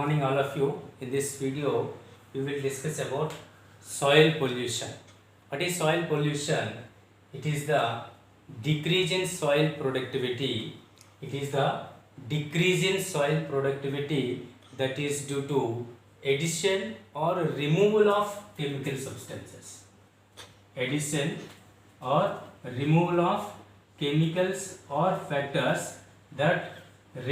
morning all of you. In this video we will discuss about soil pollution. What is soil pollution? It is the decrease in soil productivity. It is the decrease in soil productivity that is due to addition or removal of chemical substances. Addition or removal of chemicals or factors that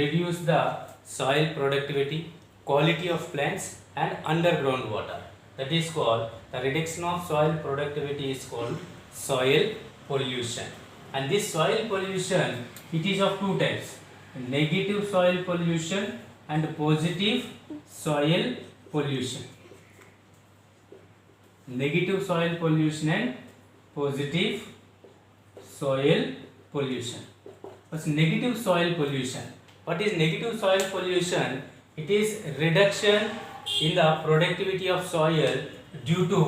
reduce the soil productivity, quality of plants and underground water. That is called, the reduction of soil productivity is called soil pollution. And this soil pollution, it is of two types: negative soil pollution and positive soil pollution. Negative soil pollution and positive soil pollution. What's negative soil pollution? What is negative soil pollution? It is reduction in the productivity of soil due to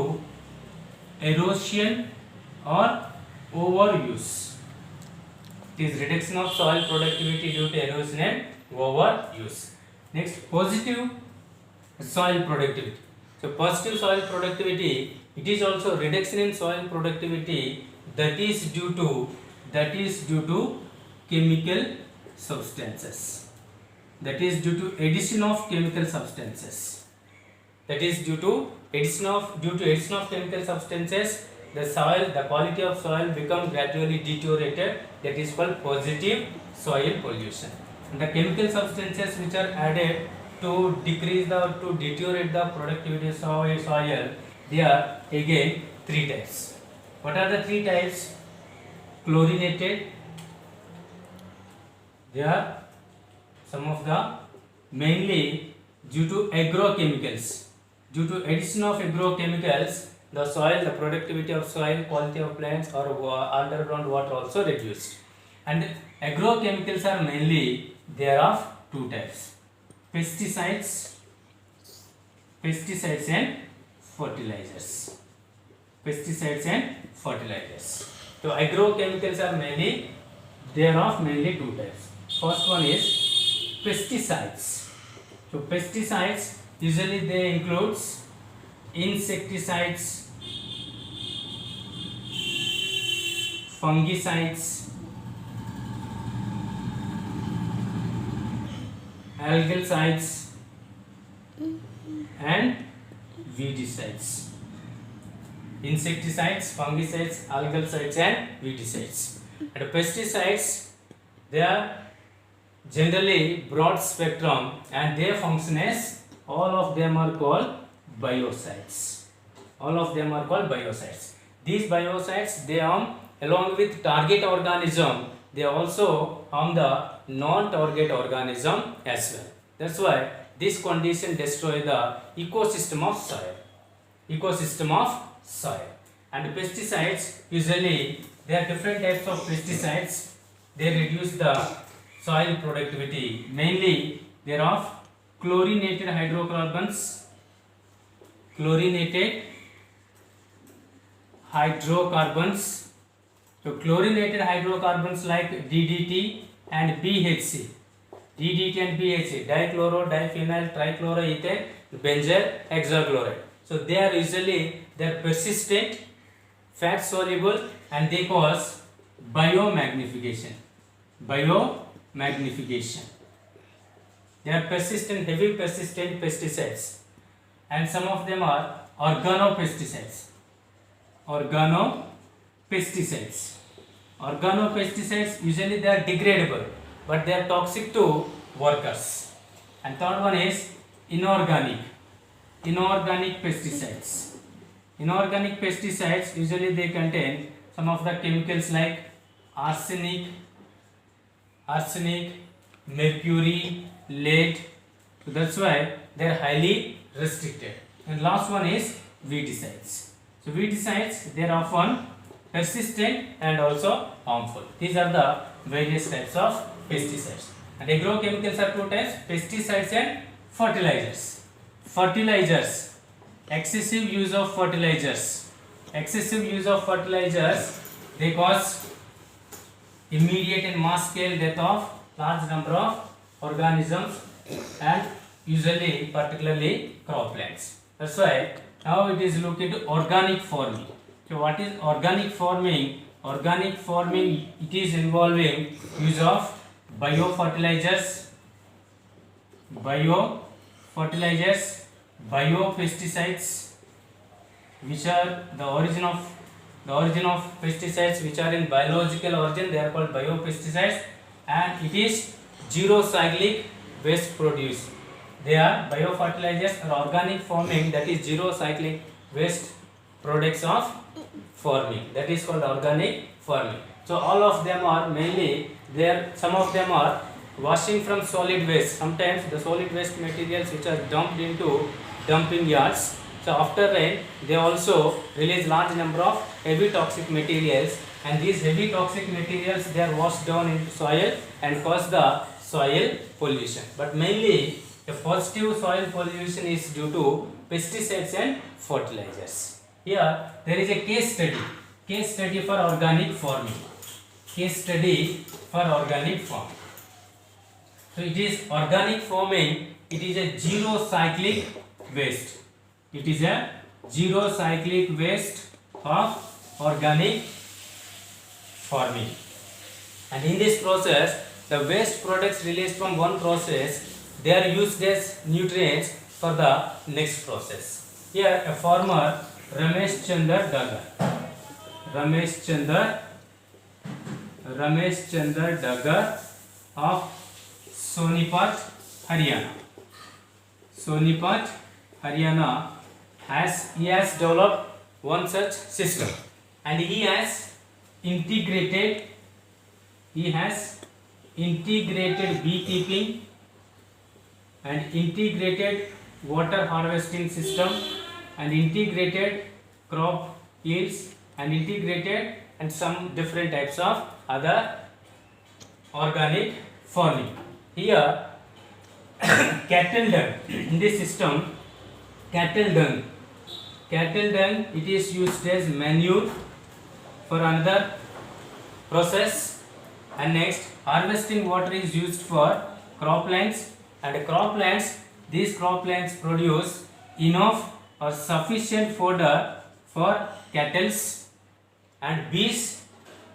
erosion or overuse. It is reduction of soil productivity due to erosion and overuse. Next, positive soil productivity. So positive soil productivity, it is also reduction in soil productivity that is due to chemical substances. That is due to addition of chemical substances. That is due to addition of chemical substances, the quality of soil becomes gradually deteriorated. That is called positive soil pollution. And the chemical substances which are added to deteriorate the productivity of soil, they are again three types. What are the three types? Chlorinated. They are some of the mainly due to agrochemicals. Due to addition of agrochemicals, the productivity of soil, quality of plants or underground water also reduced. And agrochemicals are mainly, they are of two types: pesticides and fertilizers. Pesticides and fertilizers. So agrochemicals are mainly, they are of mainly two types. First one is pesticides. So pesticides usually they includes insecticides, fungicides, algicides and weedicides. Insecticides, fungicides, algicides and weedicides. And pesticides, they are generally broad spectrum and their function is, all of them are called biocides. All of them are called biocides. These biocides, they harm along with target organism, they also harm the non-target organism as well. That's why this condition destroy the ecosystem of soil. And pesticides, usually there are different types of pesticides. They reduce the soil productivity. Mainly they are of chlorinated hydrocarbons. So chlorinated hydrocarbons like DDT and BHC. Dichloro, diphenyl, trichloroethane, benzyl hexachloride. So they are usually, they are persistent, fat soluble and they cause biomagnification. They are persistent, heavy persistent pesticides, and some of them are organopesticides. Organopesticides usually they are degradable, but they are toxic to workers. And third one is inorganic pesticides. Inorganic pesticides usually they contain some of the chemicals like arsenic, mercury, lead. So that's why they are highly restricted. And last one is weedicides. So weedicides, they are often persistent and also harmful. These are the various types of pesticides. And agrochemicals are two types: pesticides and fertilizers. Excessive use of fertilizers, they cause immediate and mass scale death of large number of organisms and usually particularly croplands. That's why now it is looked into organic farming. So what is organic farming? Organic farming, it is involving use of biofertilizers, biopesticides, which are the origin of pesticides which are in biological origin, they are called biopesticides, and it is zero cyclic waste produce. They are biofertilizers or organic farming, that is zero cyclic waste products of farming, that is called organic farming. So all of them are mainly there. Some of them are washing from solid waste. Sometimes the solid waste materials which are dumped into dumping yards, so after rain they also release large number of heavy toxic materials, and these heavy toxic materials, they are washed down into soil and cause the soil pollution. But mainly the positive soil pollution is due to pesticides and fertilizers. Here there is a case study for organic farming. Case study for organic farming. So it is organic farming, it is a zero cyclic waste. It is a zero cyclic waste of organic farming. And in this process, the waste products released from one process, they are used as nutrients for the next process. Here a farmer, Ramesh Chandra Dagar of Sonipat, Haryana, he has developed one such system, and he has integrated beekeeping and integrated water harvesting system and integrated crop yields and integrated and some different types of other organic farming. Here cattle dung, in this system cattle dung, it is used as manure for another process. And next, harvesting water is used for croplands, and these croplands produce enough or sufficient fodder for cattle. And bees,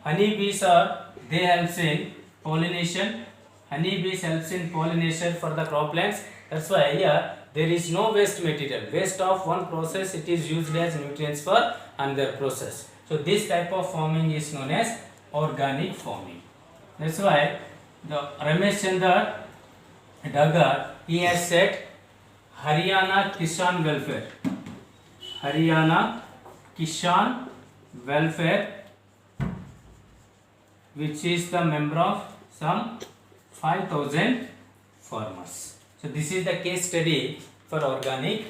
honey bees they helps in pollination. Honey bees helps in pollination for the croplands. That's why here there is no waste material. Waste of one process, it is used as nutrients for another process. So this type of farming is known as organic farming. That's why the Ramesh Chandra Dagar, he has said Haryana Kishan Welfare, which is the member of some 5,000 farmers. So this is the case study for organic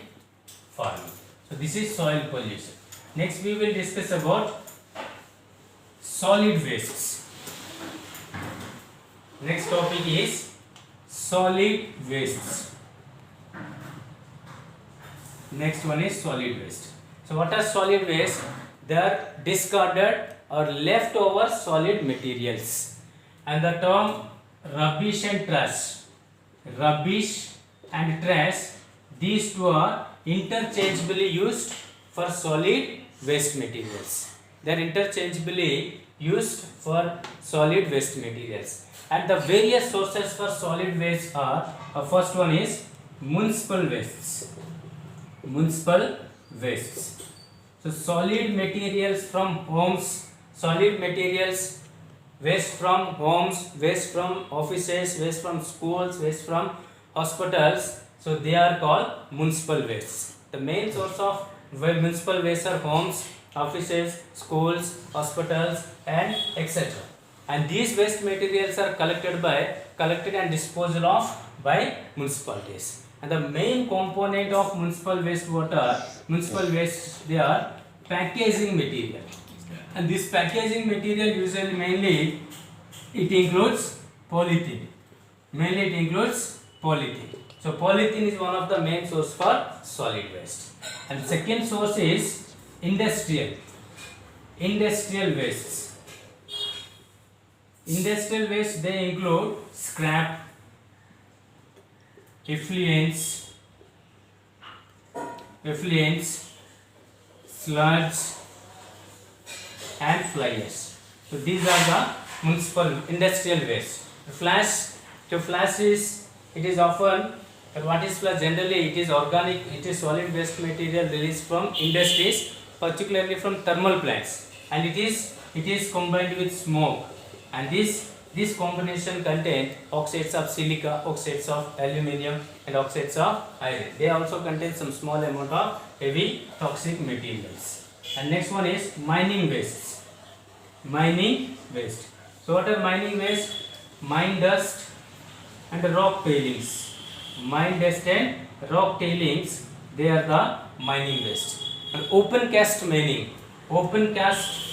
farming. So this is soil pollution. Next we will discuss about solid wastes. Next topic is solid wastes. Next one is solid waste. So what are solid waste? They are discarded or leftover solid materials. And the term rubbish and trash, these two are interchangeably used for solid waste materials. They are interchangeably used for solid waste materials. And the various sources for solid waste are, first one is municipal wastes. So solid materials from homes, waste from homes, waste from offices, waste from schools, waste from hospitals, so they are called municipal wastes. The main source of municipal waste are homes, offices, schools, hospitals and etc. And these waste materials are collected and disposed of by municipalities. And the main component of municipal waste, they are packaging material. And this packaging material usually mainly it includes polythene. So polythene is one of the main source for solid waste. And second source is industrial wastes. Industrial waste, they include scrap, effluents, sludge and fly ash. So these are the municipal industrial waste. Flash is, it is often, what is flash? Generally it is organic, it is solid waste material released from industries, particularly from thermal plants, and it is combined with smoke, and this combination contain oxides of silica, oxides of aluminium and oxides of iron. They also contain some small amount of heavy toxic materials. And next one is mining waste. So what are mining waste? Mine dust and rock tailings. Mine dust and rock tailings, they are the mining waste. And open cast mining. Open cast